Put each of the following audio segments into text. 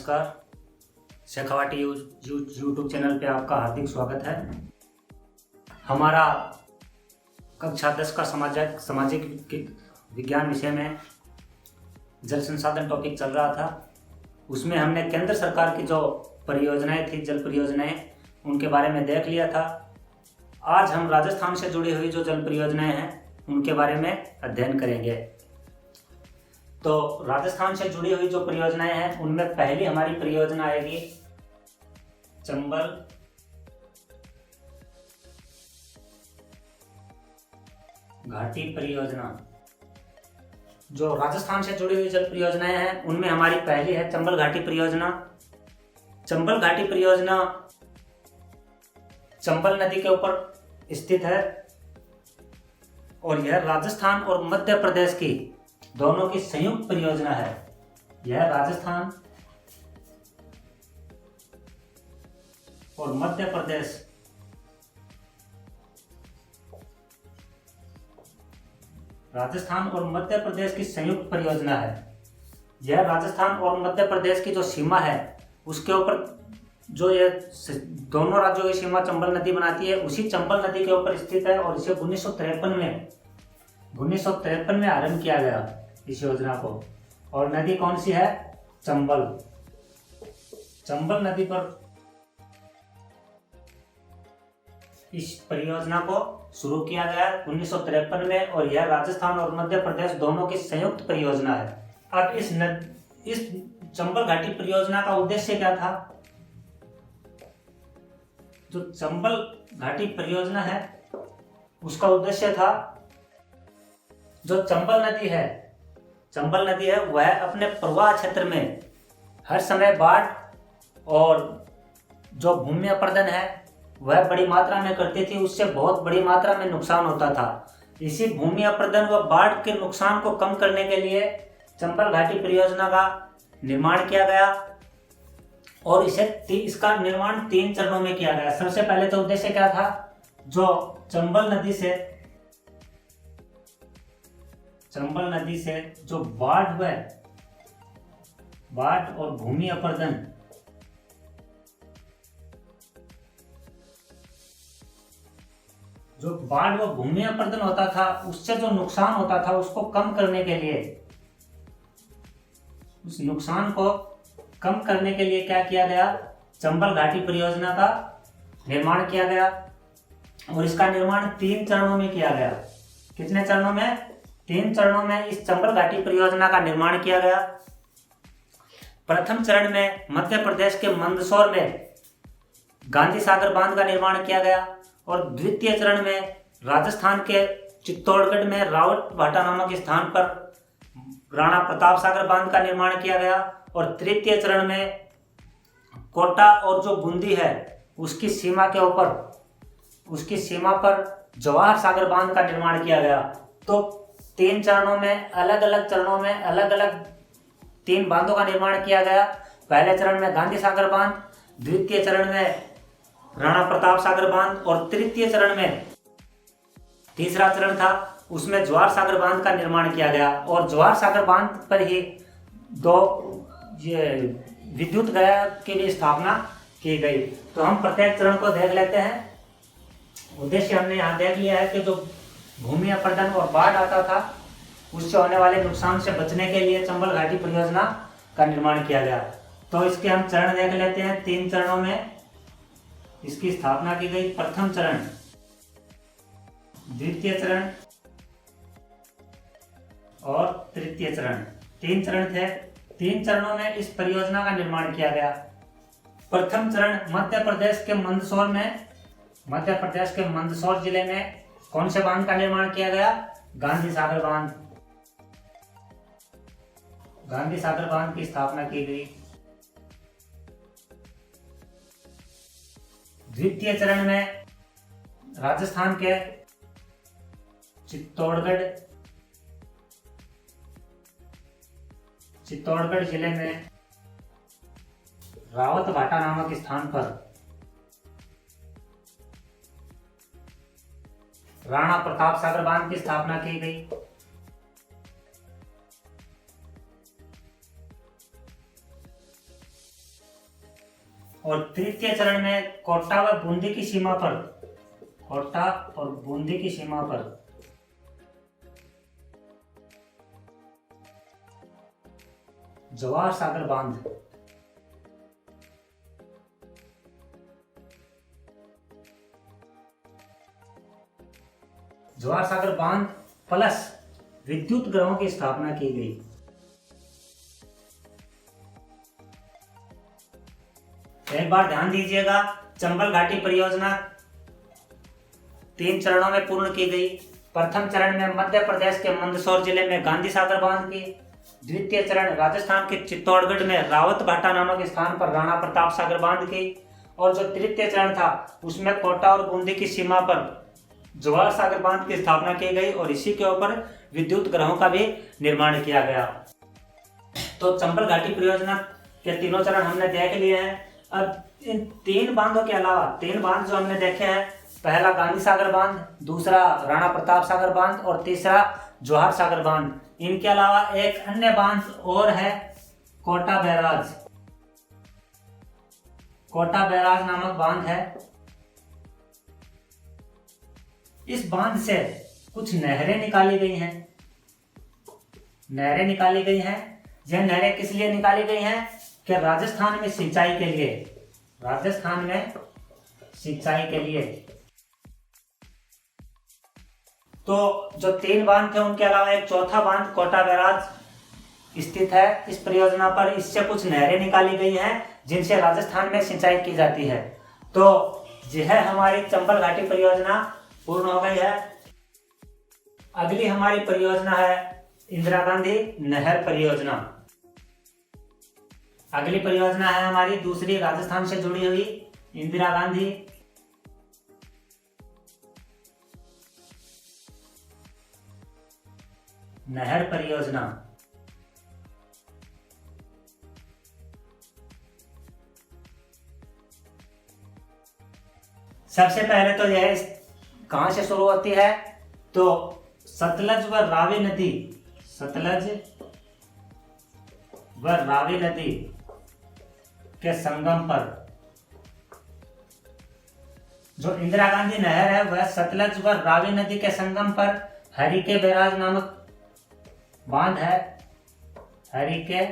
नमस्कार। Shekhawati YouTube channel पे आपका हार्दिक स्वागत है। हमारा कक्षा 10 का सामाजिक विज्ञान विषय में जल संसाधन टॉपिक चल रहा था। उसमें हमने केंद्र सरकार की जो परियोजनाएं थी, जल परियोजनाएं, उनके बारे में देख लिया था। आज हम राजस्थान से जुड़ी हुई जो जल परियोजनाएं हैं उनके बारे में अध्ययन करेंगे। तो राजस्थान से जुड़ी हुई जो परियोजनाएं हैं उनमें पहली हमारी परियोजना आएगी चंबल घाटी परियोजना। जो राजस्थान से जुड़ी हुई जल परियोजनाएं हैं उनमें हमारी पहली है चंबल घाटी परियोजना। चंबल घाटी परियोजना चंबल नदी के ऊपर स्थित है और यह राजस्थान और मध्य प्रदेश की दोनों की संयुक्त परियोजना है। यह राजस्थान और मध्य प्रदेश की संयुक्त परियोजना है। यह राजस्थान और मध्य प्रदेश की जो सीमा है उसके ऊपर जो ये दोनों राज्यों की सीमा चंबल नदी बनाती है, उसी चंबल नदी के ऊपर स्थित है और इसे 1953 में आरंभ किया गया इस योजना को। और नदी कौन सी है? चंबल नदी पर इस परियोजना को शुरू किया गया 1953 में और यह राजस्थान और मध्य प्रदेश दोनों की संयुक्त परियोजना है। अब इस चंबल घाटी परियोजना का उद्देश्य क्या था? जो चंबल घाटी परियोजना है उसका उद्देश्य था, जो चंबल नदी है वह अपने प्रवाह क्षेत्र में हर समय बाढ़ और जो भूमि अपरदन है वह बड़ी मात्रा में करती थी। उससे बहुत बड़ी मात्रा में नुकसान होता था। इसी भूमि अपरदन व बाढ़ के नुकसान को कम करने के लिए चंबल घाटी परियोजना का निर्माण किया गया और इसका निर्माण 3 चरणों में किया गया। सबसे पहले तो उद्देश्य क्या था? जो चंबल नदी से जो बाढ़ और भूमि अपरदन होता था, उससे जो नुकसान होता था उसको कम करने के लिए, उस नुकसान को कम करने के लिए क्या किया गया? चंबल घाटी परियोजना का निर्माण किया गया और इसका निर्माण 3 चरणों में किया गया। कितने चरणों में? 3 चरणों में इस चंबल घाटी परियोजना का निर्माण किया गया। प्रथम चरण में मध्य प्रदेश के मंदसौर में गांधी सागर बांध का निर्माण किया गया और द्वितीय चरण में राजस्थान के चित्तौड़गढ़ में रावत भाटा नामक स्थान पर राणा प्रताप सागर बांध का निर्माण किया गया और तृतीय चरण में कोटा और जो बूंदी है उसकी सीमा पर जवाहर सागर बांध का निर्माण किया गया। तो 3 चरणों में अलग अलग 3 बांधों का निर्माण किया गया। पहले चरण में गांधी सागर बांध, द्वितीय चरण में राणा प्रताप सागर बांध और तृतीय चरण में तीसरा चरण था उसमें जवाहर सागर बांध का निर्माण किया गया और जवाहर सागर बांध पर ही 2 विद्युत गया की भी स्थापना की गई। तो हम प्रत्येक चरण को देख लेते हैं। उद्देश्य हमने यहाँ देख लिया है कि जो भूमि अपरदन और बाढ़ आता था उससे होने वाले नुकसान से बचने के लिए चंबल घाटी परियोजना का निर्माण किया गया। तो इसके हम चरण देख लेते हैं। 3 चरणों में इसकी स्थापना की गई। प्रथम चरण, द्वितीय चरण और तृतीय चरण, 3 चरण थे। 3 चरणों में इस परियोजना का निर्माण किया गया। प्रथम चरण मध्य प्रदेश के मंदसौर जिले में कौन से बांध का निर्माण किया गया? गांधी सागर बांध की स्थापना की गई। द्वितीय चरण में राजस्थान के चित्तौड़गढ़ जिले में रावत भाटा नामक स्थान पर राणा प्रताप सागर बांध की स्थापना की गई। और तृतीय चरण में कोटा व बूंदी की सीमा पर, कोटा और बूंदी की सीमा पर जवाहर सागर बांध, जवाहर सागर बांध प्लस विद्युत ग्रहों की स्थापना की गई। एक बार ध्यान दीजिएगा, चंबल घाटी परियोजना 3 चरणों में पूर्ण की गई। प्रथम चरण में मध्य प्रदेश के मंदसौर जिले में गांधी सागर बांध की, द्वितीय चरण राजस्थान के चित्तौड़गढ़ में रावत भाटा नामक स्थान पर राणा प्रताप सागर बांध की, और जो तृतीय चरण था उसमें कोटा और बूंदी की सीमा पर जवाहर सागर बांध की स्थापना की गई और इसी के ऊपर विद्युत ग्रहों का भी निर्माण किया गया। तो चंबल घाटी परियोजना के तीनों चरण हमने देख लिए हैं। अब इन 3 बांधों के अलावा 3 बांध जो हमने देखे हैं, पहला गांधी सागर बांध, दूसरा राणा प्रताप सागर बांध और तीसरा जवाहर सागर बांध। इनके अलावा एक अन्य बांध और है, कोटा बैराज, कोटा बैराज नामक बांध है। इस बांध से कुछ नहरें निकाली गई हैं, नहरें निकाली गई हैं। यह नहरें किस लिए निकाली गई हैं कि राजस्थान में सिंचाई के लिए, राजस्थान में सिंचाई के लिए। तो जो 3 बांध थे उनके अलावा एक चौथा बांध कोटा बैराज स्थित है इस परियोजना पर। इससे कुछ नहरें निकाली गई हैं जिनसे राजस्थान में सिंचाई की जाती है। तो यह हमारी चंबल घाटी परियोजना पूर्ण हो गई है। अगली हमारी परियोजना है इंदिरा गांधी नहर परियोजना। अगली परियोजना है हमारी दूसरी राजस्थान से जुड़ी हुई इंदिरा गांधी नहर परियोजना। सबसे पहले तो यह कहां से शुरू होती है, तो सतलज व रावी नदी, सतलज व रावी नदी के संगम पर जो इंदिरा गांधी नहर है वह सतलज व रावी नदी के संगम पर हरिके बैराज नामक बांध है, हरिके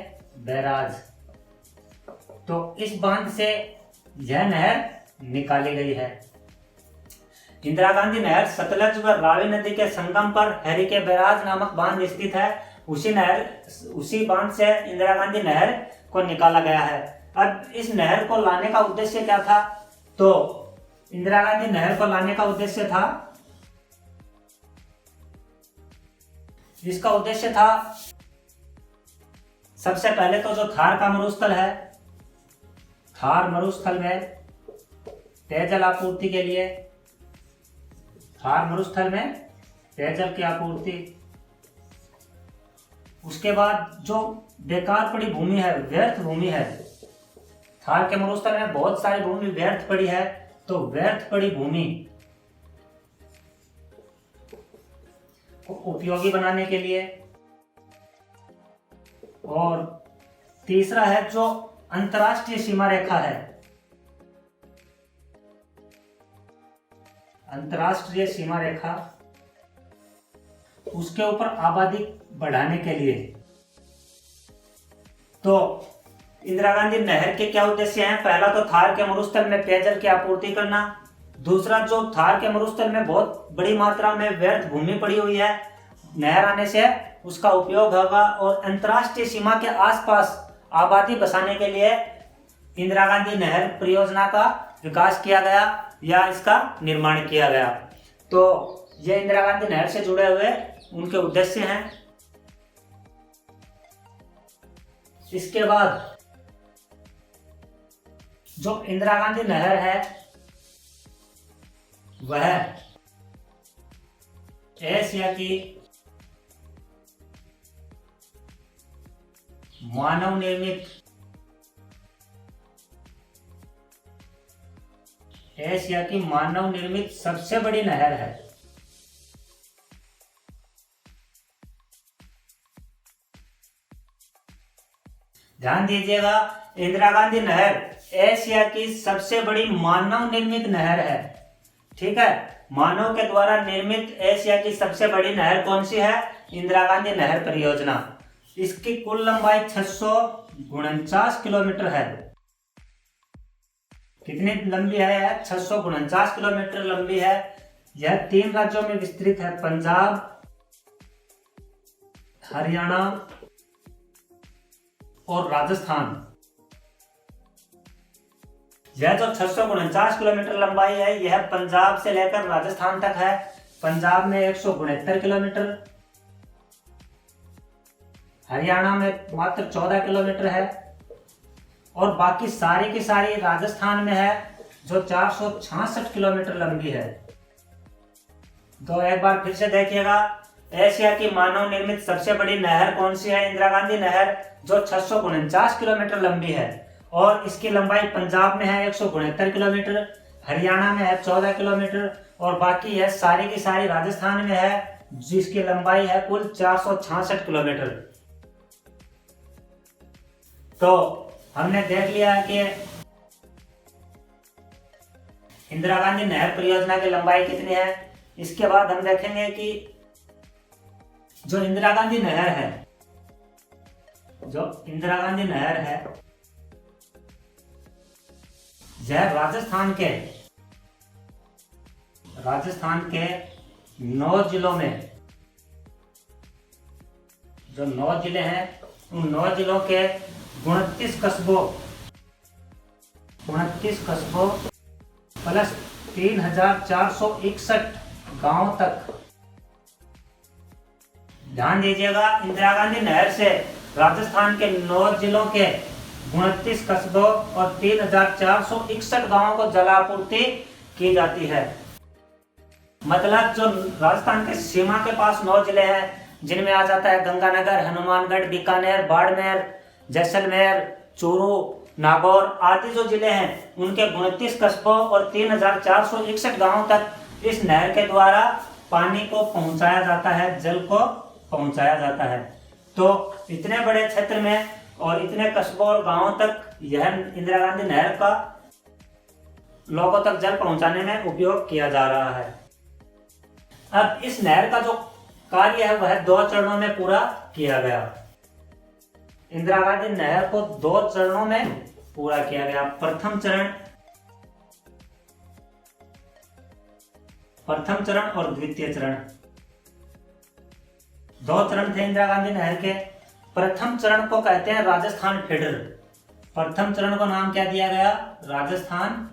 बैराज। तो इस बांध से यह नहर निकाली गई है। इंदिरा गांधी नहर सतलज व रावी नदी के संगम पर हरिके बैराज नामक बांध स्थित है। उसी बांध से इंदिरा गांधी नहर को निकाला गया है। अब इस नहर को लाने का उद्देश्य क्या था, तो इंदिरा गांधी नहर को लाने का उद्देश्य था, इसका उद्देश्य था सबसे पहले तो जो थार का मरुस्थल है, थार मरुस्थल में पेयजल आपूर्ति के लिए, थार मरुस्थल में पेयजल की आपूर्ति। उसके बाद जो बेकार पड़ी भूमि है, व्यर्थ भूमि है, थार के मरुस्थल में बहुत सारी भूमि व्यर्थ पड़ी है, तो व्यर्थ पड़ी भूमि को उपयोगी बनाने के लिए। और तीसरा है जो अंतर्राष्ट्रीय सीमा रेखा है, अंतर्राष्ट्रीय सीमा रेखा, उसके ऊपर आबादी बढ़ाने के लिए। तो इंदिरा गांधी नहर के क्या उद्देश्य हैं, पहला तो थार के मरुस्थल में पेयजल की आपूर्ति करना, दूसरा जो थार के मरुस्थल में बहुत बड़ी मात्रा में व्यर्थ भूमि पड़ी हुई है, नहर आने से उसका उपयोग होगा, और अंतर्राष्ट्रीय सीमा के आसपास आबादी बसाने के लिए इंदिरा गांधी नहर परियोजना का विकास किया गया या इसका निर्माण किया गया। तो ये इंदिरा गांधी नहर से जुड़े हुए उनके उद्देश्य हैं। इसके बाद जो इंदिरा गांधी नहर है वह एशिया की मानव निर्मित, एशिया की मानव निर्मित सबसे बड़ी नहर है। ध्यान दीजिएगा, इंदिरा गांधी नहर एशिया की सबसे बड़ी मानव निर्मित नहर है। ठीक है, मानव के द्वारा निर्मित एशिया की सबसे बड़ी नहर कौन सी है? इंदिरा गांधी नहर परियोजना। इसकी कुल लंबाई 649 किलोमीटर है। कितनी लंबी है? 649 किलोमीटर लंबी है। यह 3 राज्यों में विस्तृत है, पंजाब, हरियाणा और राजस्थान। यह जो 649 किलोमीटर लंबाई है, यह पंजाब से लेकर राजस्थान तक है। पंजाब में 169 किलोमीटर, हरियाणा में मात्र 14 किलोमीटर है और बाकी सारी की सारी राजस्थान में है, जो 466 किलोमीटर लंबी है। तो एक बार फिर से देखिएगा, एशिया की मानव निर्मित सबसे बड़ी नहर कौन सी है? इंदिरा गांधी नहर, जो 649 किलोमीटर लंबी है और इसकी लंबाई पंजाब में है 169 किलोमीटर, हरियाणा में है 14 किलोमीटर और बाकी है सारी की सारी राजस्थान में है, जिसकी लंबाई है कुल 466 किलोमीटर। तो हमने देख लिया कि इंदिरा गांधी नहर परियोजना की लंबाई कितनी है। इसके बाद हम देखेंगे कि जो इंदिरा गांधी नहर है, यह राजस्थान के 9 जिलों में, जो 9 जिले हैं, उन 9 जिलों के 29 कस्बों प्लस 3461 गांव तक। ध्यान दीजिएगा, इंदिरा गांधी नहर से राजस्थान के 9 जिलों के 29 कस्बों और 3461 गांवों को जलापूर्ति की जाती है। मतलब जो राजस्थान के सीमा के पास 9 जिले हैं, जिनमें आ जाता है गंगानगर, हनुमानगढ़, बीकानेर, बाड़मेर, जैसलमेर, चूरू, नागौर आदि जो जिले हैं, उनके 29 कस्बों और 3461 गांवों तक इस नहर के द्वारा पानी को पहुंचाया जाता है, जल को पहुंचाया जाता है। तो इतने बड़े क्षेत्र में और इतने कस्बों और गांवों तक यह इंदिरा गांधी नहर का लोगों तक जल पहुंचाने में उपयोग किया जा रहा है। अब इस नहर का जो कार्य है वह 2 चरणों में पूरा किया गया। इंदिरा गांधी नहर को 2 चरणों में पूरा किया गया। प्रथम चरण और द्वितीय चरण, 2 चरण थे इंदिरा गांधी नहर के। प्रथम चरण को कहते हैं राजस्थान फीडर। प्रथम चरण को नाम क्या दिया गया? राजस्थान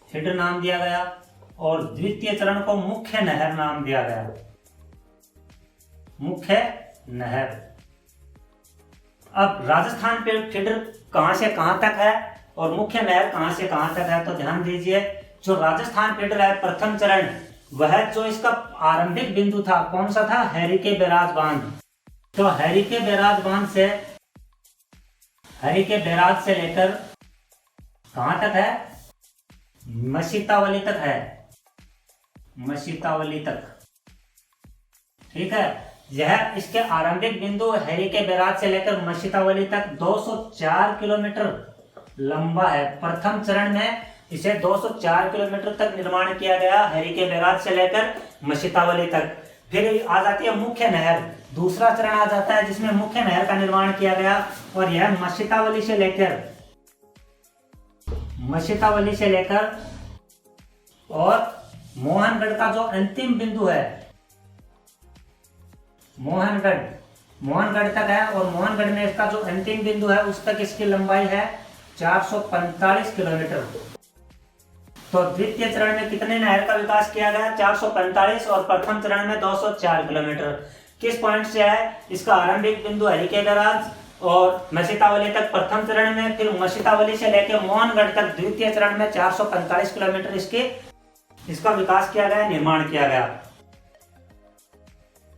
फीडर नाम दिया गया और द्वितीय चरण को मुख्य नहर नाम दिया गया। मुख्य नहर। अब राजस्थान फीडर कहां से कहां तक है और मुख्य नहर कहां से कहां तक है, तो ध्यान दीजिए, जो राजस्थान फीडर है प्रथम चरण, वह जो इसका आरंभिक बिंदु था कौन सा था? हरिके बैराज बांध। तो हरिके बैराज से लेकर कहां तक है? मशीतावली तक है, मशीतावली तक। ठीक है, यह इसके आरंभिक बिंदु हरिके बैराज से लेकर मशीतावली तक 204 किलोमीटर लंबा है। प्रथम चरण में इसे 204 किलोमीटर तक निर्माण किया गया, हरिके बैराज से लेकर मशीतावली तक। फिर आ जाती है मुख्य नहर, दूसरा चरण आ जाता है जिसमें मुख्य नहर का निर्माण किया गया और यह मशीतावली से लेकर और मोहनगढ़ का जो अंतिम बिंदु है, मोहनगढ़ तक है और मोहनगढ़ में इसका जो अंतिम बिंदु है उस तक इसकी लंबाई है 445 किलोमीटर। तो द्वितीय चरण में कितने नहर का विकास किया गया? 445 और प्रथम चरण में 204 किलोमीटर। किस पॉइंट से है? इसका आरंभिक बिंदु हरिके बैराज और मशीतावली तक प्रथम चरण में, फिर मशीतावली से लेकर मोहनगढ़ तक द्वितीय चरण में 445 किलोमीटर इसका विकास किया गया, निर्माण किया गया।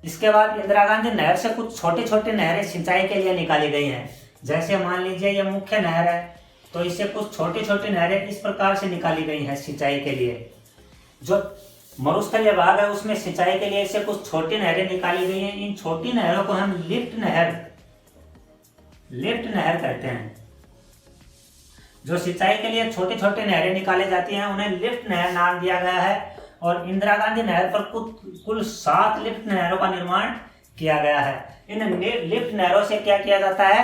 इसके बाद इंदिरा गांधी नहर से कुछ छोटी छोटी नहरें सिंचाई के लिए निकाली गई हैं। जैसे मान लीजिए ये मुख्य नहर है, तो इससे कुछ छोटी छोटी नहरें इस प्रकार से निकाली गई हैं सिंचाई के लिए। जो मरुस्थलीय भाग है उसमें सिंचाई के लिए इससे कुछ छोटी नहरें निकाली गई हैं। इन छोटी नहरों को हम लिफ्ट लिफ्ट नहर कहते हैं। जो सिंचाई के लिए छोटी छोटी नहरें निकाली जाती हैं उन्हें लिफ्ट नहर नाम दिया गया है। और इंदिरा गांधी नहर पर कुल 7 लिफ्ट नहरों का निर्माण किया गया है। इन लिफ्ट नहरों से क्या किया जाता है?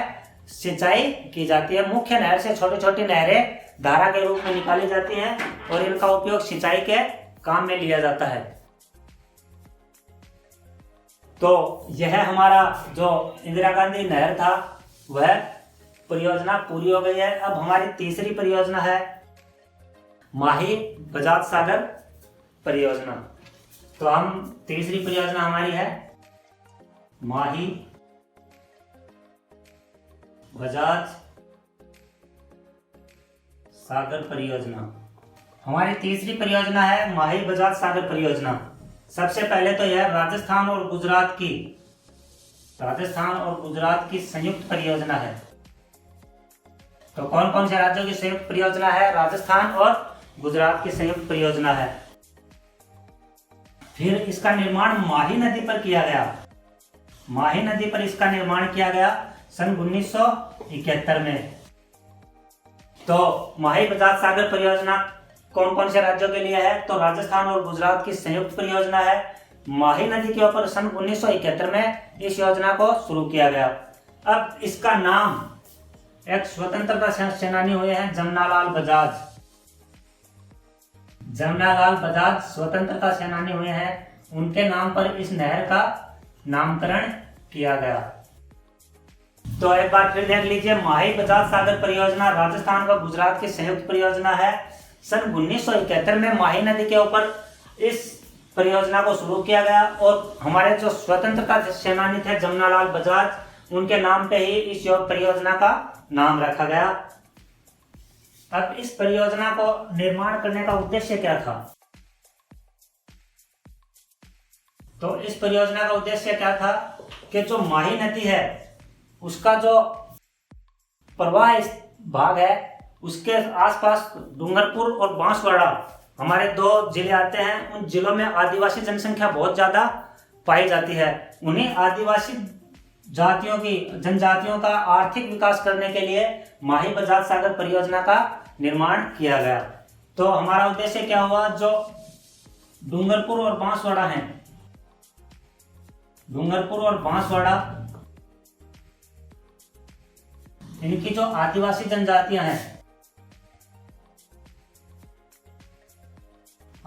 सिंचाई की जाती है। मुख्य नहर से छोटी छोटी नहरें धारा के रूप में निकाली जाती हैं और इनका उपयोग सिंचाई के काम में लिया जाता है। तो यह हमारा जो इंदिरा गांधी नहर था वह परियोजना पूरी हो गई है। अब हमारी तीसरी परियोजना है माही बजाज सागर परियोजना। तो हम तीसरी परियोजना हमारी है माही बजाज सागर परियोजना। हमारी तीसरी परियोजना है माही बजाज सागर परियोजना। सबसे पहले तो यह राजस्थान और गुजरात की संयुक्त परियोजना है। तो कौन कौन से राज्यों की संयुक्त परियोजना है? राजस्थान और गुजरात की संयुक्त परियोजना है। फिर इसका निर्माण माही नदी पर किया गया। माही नदी पर इसका निर्माण किया गया सन 1971 में। तो माही बजाज सागर परियोजना कौन कौन से राज्यों के लिए है? तो राजस्थान और गुजरात की संयुक्त परियोजना है। माही नदी के ऊपर सन 1971 में इस योजना को शुरू किया गया। अब इसका नाम एक स्वतंत्रता सेनानी हुए हैं जमनालाल बजाज। जमनालाल बजाज स्वतंत्रता सेनानी हुए हैं, उनके नाम पर इस नहर का नामकरण किया गया। तो एक बार फिर देख लीजिए, माही बजाज सागर परियोजना राजस्थान व गुजरात की संयुक्त परियोजना है। सन 1971 में माही नदी के ऊपर इस परियोजना को शुरू किया गया और हमारे जो स्वतंत्रता सेनानी थे जमनालाल बजाज, उनके नाम पे ही इस परियोजना का नाम रखा गया। अब इस परियोजना को निर्माण करने का उद्देश्य क्या था? तो इस परियोजना का उद्देश्य क्या था कि जो माही नदी है उसका जो प्रवाह भाग है उसके आसपास डूंगरपुर और बांसवाड़ा हमारे 2 जिले आते हैं। उन जिलों में आदिवासी जनसंख्या बहुत ज्यादा पाई जाती है। उन्हीं आदिवासी जनजातियों का आर्थिक विकास करने के लिए माही बजाज सागर परियोजना का निर्माण किया गया। तो हमारा उद्देश्य क्या हुआ? जो डूंगरपुर और बांसवाड़ा हैं, डूंगरपुर और बांसवाड़ा, इनकी जो आदिवासी जनजातियां हैं,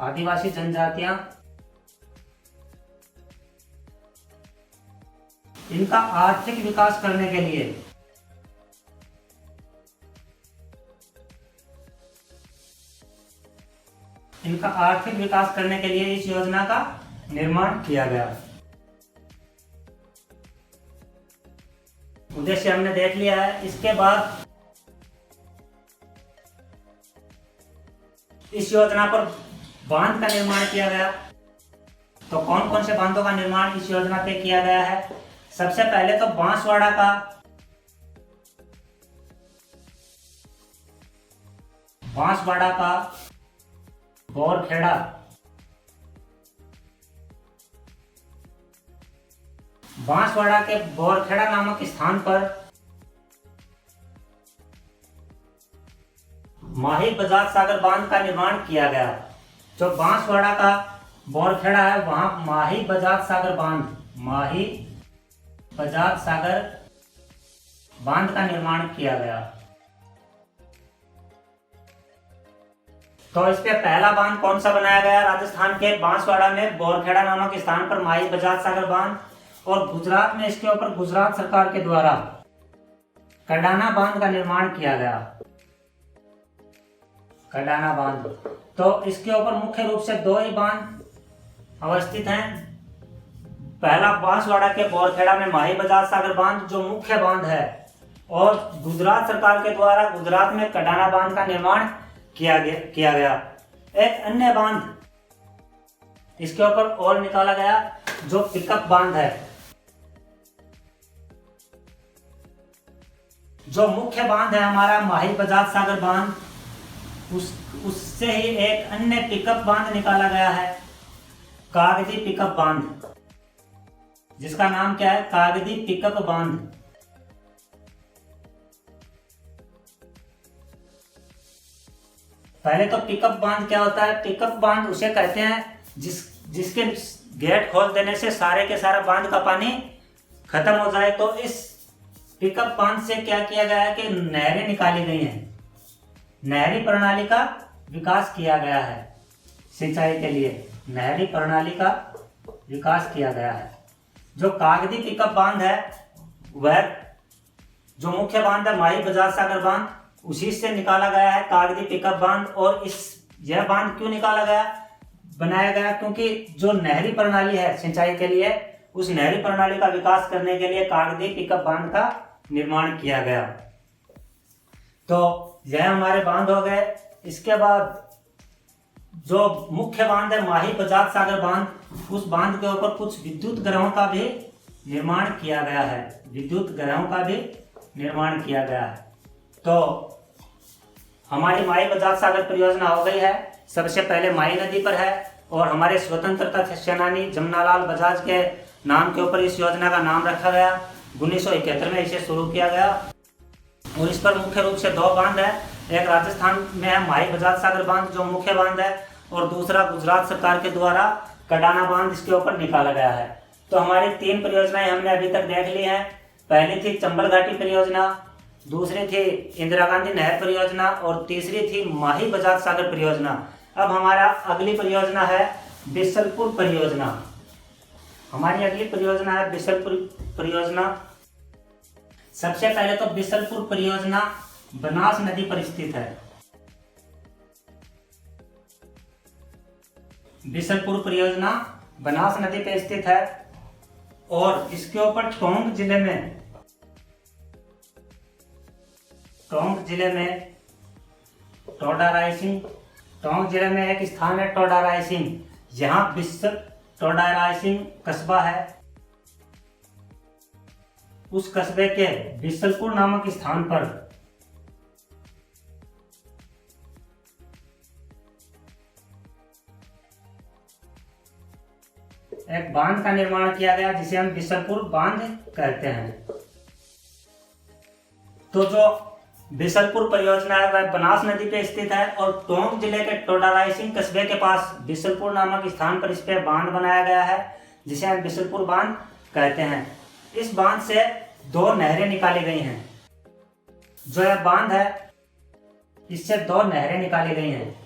आदिवासी जनजातियां, इनका आर्थिक विकास करने के लिए इस योजना का निर्माण किया गया। उद्देश्य हमने देख लिया है। इसके बाद इस योजना पर बांध का निर्माण किया गया। तो कौन कौन से बांधों का निर्माण इस योजना पे किया गया है? सबसे पहले तो बांसवाड़ा का बोरखेड़ा, बांसवाड़ा के बोरखेड़ा नामक स्थान पर माही बजाज सागर बांध का निर्माण किया गया। जो बांसवाड़ा का बोरखेड़ा है वहां माही बजाज सागर बांध का निर्माण किया गया। तो इस पे पहला बांध कौन सा बनाया गया? राजस्थान के बांसवाड़ा में बोरखेड़ा नामक स्थान पर माही बजाज सागर बांध, और गुजरात में इसके ऊपर गुजरात सरकार के द्वारा कडाना बांध का निर्माण किया गया। कडाना बांध। तो इसके ऊपर मुख्य रूप से 2 ही बांध अवस्थित हैं। पहला बांसवाड़ा के बोरखेड़ा में माही बजाज सागर बांध जो मुख्य बांध है, और गुजरात सरकार के द्वारा गुजरात में कडाना बांध का निर्माण किया गया। एक अन्य बांध इसके ऊपर और निकाला गया जो पिकअप बांध है। जो मुख्य बांध है हमारा माही बजाज सागर बांध, उससे ही एक अन्य पिकअप बांध निकाला गया है, कागजी पिकअप बांध, जिसका नाम क्या है? कागजी पिकअप बांध। पहले तो पिकअप बांध क्या होता है? पिकअप बांध उसे कहते हैं जिसके गेट खोल देने से सारे के सारा बांध का पानी खत्म हो जाए। तो इस पिकअप बांध से क्या किया गया है कि नहरें निकाली गई हैं, नहरी प्रणाली का विकास किया गया है। सिंचाई के लिए नहरी प्रणाली का विकास किया गया है। जो कागजी पिकअप बांध है वह जो मुख्य बांध है माही बजाज सागर बांध, उसी से निकाला गया है कागजी पिकअप बांध। और यह बांध क्यों निकाला गया, बनाया गया? क्योंकि जो नहरी प्रणाली है सिंचाई के लिए, उस नहरी प्रणाली का विकास करने के लिए कागजी पिकअप बांध का निर्माण किया गया। तो यह हमारे बांध हो गए। इसके बाद जो मुख्य बांध है माही बजाज सागर बांध, उस बांध के ऊपर कुछ विद्युत ग्रहों का भी निर्माण किया गया है। विद्युत ग्रहों का भी निर्माण किया गया है। तो हमारी माही बजाज सागर परियोजना हो गई है। सबसे पहले माही नदी पर है और हमारे स्वतंत्रता सेनानी जमनालाल बजाज के नाम के ऊपर इस योजना का नाम रखा गया। 1971 में इसे शुरू किया गया और इस पर मुख्य रूप से दो बांध है। एक राजस्थान में है माही बजाज सागर बांध जो मुख्य बांध है, और दूसरा गुजरात सरकार के द्वारा कडाना बांध इसके ऊपर निकाला गया है। तो हमारी 3 परियोजनाएं हमने अभी तक देख ली हैं। पहली थी चंबल घाटी परियोजना, दूसरी थी इंदिरा गांधी नहर परियोजना और तीसरी थी माही बजाज सागर परियोजना। अब हमारा अगली परियोजना है बिसलपुर परियोजना। हमारी अगली परियोजना है बिसलपुर परियोजना। सबसे पहले तो बिसलपुर परियोजना बनास नदी पर स्थित है। बिसलपुर परियोजना बनास नदी पर स्थित है और इसके ऊपर टोंक जिले में टोडा रायसिंह, टोंक जिले में एक स्थान है टोडा रायसिंह। यहाँ टोडा रायसिंह कस्बा है। उस कस्बे के बिसलपुर नामक स्थान पर एक बांध का निर्माण किया गया जिसे हम बिसलपुर बांध कहते हैं। तो जो बिसलपुर परियोजना है वह बनास नदी पे स्थित है और टोंक जिले के टोडा रायसिंह कस्बे के पास बिसलपुर नामक स्थान पर इस पे बांध बनाया गया है जिसे हम बिसलपुर बांध कहते हैं। इस बांध से 2 नहरें निकाली गई हैं। जो यह बांध है इससे 2 नहरें निकाली गई हैं।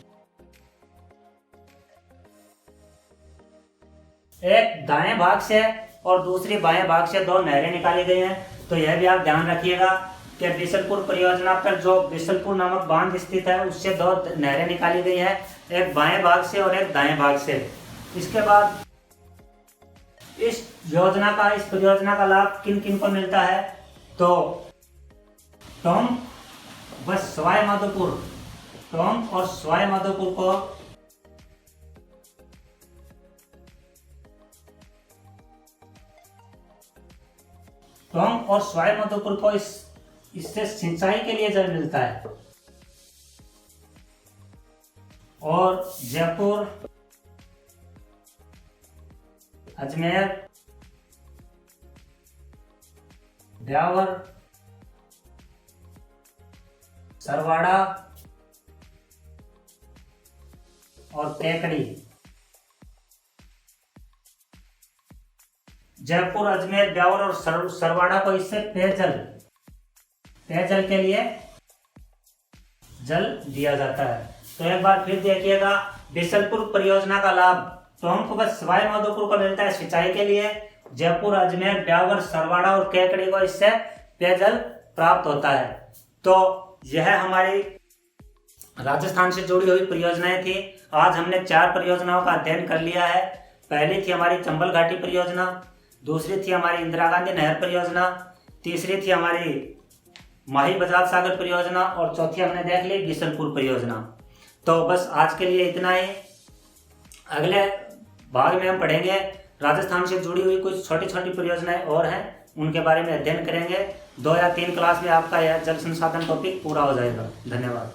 एक दाएं भाग से और दूसरी बाएं भाग से 2 नहरें निकाली गई हैं। तो यह भी आप ध्यान रखिएगा कि बिसलपुर परियोजना पर जो बिसलपुर नामक बांध स्थित है उससे 2 नहरें निकाली गई हैं, एक बाएं भाग से और एक दाएं भाग से। इसके बाद इस परियोजना का लाभ किन किन को मिलता है? तो टोंक और सवाई माधोपुर को इससे सिंचाई के लिए जल मिलता है। और जयपुर, अजमेर, ब्यावर, सरवाड़ा और केकड़ी, जयपुर, अजमेर, ब्यावर और सरवाड़ा को इससे पेयजल के लिए जल दिया जाता है। तो एक बार फिर देखिएगा, बिसलपुर परियोजना का लाभ टोंक व सवाई माधोपुर को मिलता है सिंचाई के लिए, जयपुर, अजमेर, ब्यावर, सरवाड़ा और केकड़ी को इससे पेयजल प्राप्त होता है। तो यह हमारी राजस्थान से जुड़ी हुई परियोजनाएं थी। आज हमने 4 परियोजनाओं का अध्ययन कर लिया है। पहली थी हमारी चंबल घाटी परियोजना, दूसरी थी हमारी इंदिरा गांधी नहर परियोजना, तीसरी थी हमारी माही बजाज सागर परियोजना और चौथी हमने देख ली बिसलपुर परियोजना। तो बस आज के लिए इतना ही। अगले भाग में हम पढ़ेंगे राजस्थान से जुड़ी हुई कुछ छोटी छोटी परियोजनाएं और हैं, उनके बारे में अध्ययन करेंगे। 2 या 3 क्लास में आपका यह जल संसाधन टॉपिक पूरा हो जाएगा। धन्यवाद।